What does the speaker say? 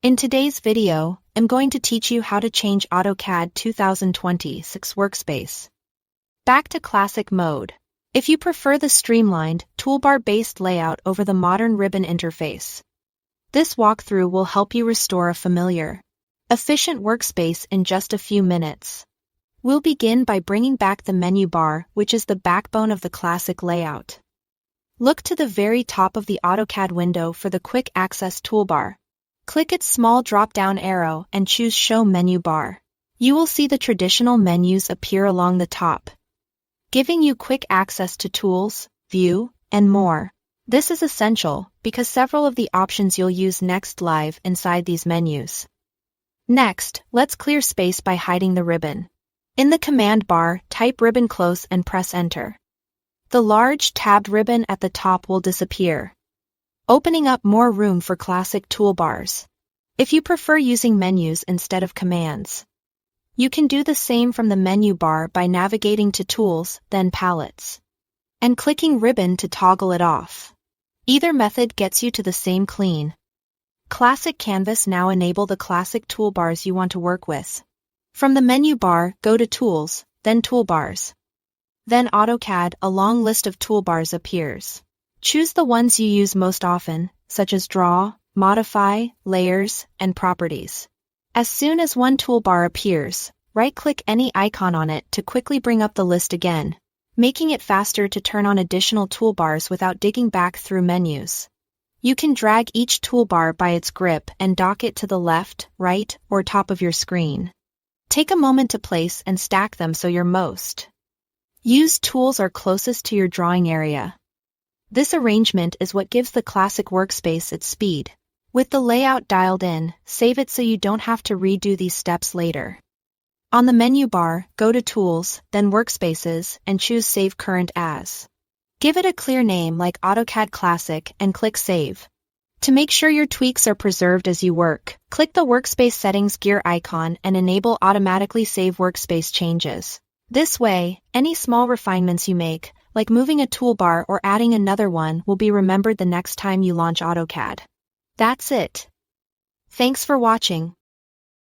In today's video, I'm going to teach you how to change AutoCAD 2026 Workspace back to classic mode. If you prefer the streamlined, toolbar-based layout over the modern ribbon interface, this walkthrough will help you restore a familiar, efficient workspace in just a few minutes. We'll begin by bringing back the menu bar, which is the backbone of the classic layout. Look to the very top of the AutoCAD window for the Quick Access toolbar. Click its small drop-down arrow and choose Show Menu Bar. You will see the traditional menus appear along the top, giving you quick access to tools, view, and more. This is essential because several of the options you'll use next live inside these menus. Next, let's clear space by hiding the ribbon. In the command bar, type ribbon close and press Enter. The large tabbed ribbon at the top will disappear, opening up more room for classic toolbars. If you prefer using menus instead of commands, you can do the same from the menu bar by navigating to Tools, then Palettes, and clicking Ribbon to toggle it off. Either method gets you to the same clean, classic canvas. Now enable the classic toolbars you want to work with. From the menu bar, go to Tools, then Toolbars. Then AutoCAD. A long list of toolbars appears. Choose the ones you use most often, such as Draw, Modify, Layers, and Properties. As soon as one toolbar appears, right-click any icon on it to quickly bring up the list again, making it faster to turn on additional toolbars without digging back through menus. You can drag each toolbar by its grip and dock it to the left, right, or top of your screen. Take a moment to place and stack them so your most used tools are closest to your drawing area. This arrangement is what gives the classic workspace its speed. With the layout dialed in, save it so you don't have to redo these steps later. On the menu bar, go to Tools, then Workspaces, and choose Save Current As. Give it a clear name like AutoCAD Classic and click Save. To make sure your tweaks are preserved as you work, click the Workspace Settings gear icon and enable Automatically Save Workspace Changes. This way, any small refinements you make, like moving a toolbar or adding another one, will be remembered the next time you launch AutoCAD. That's it. Thanks for watching.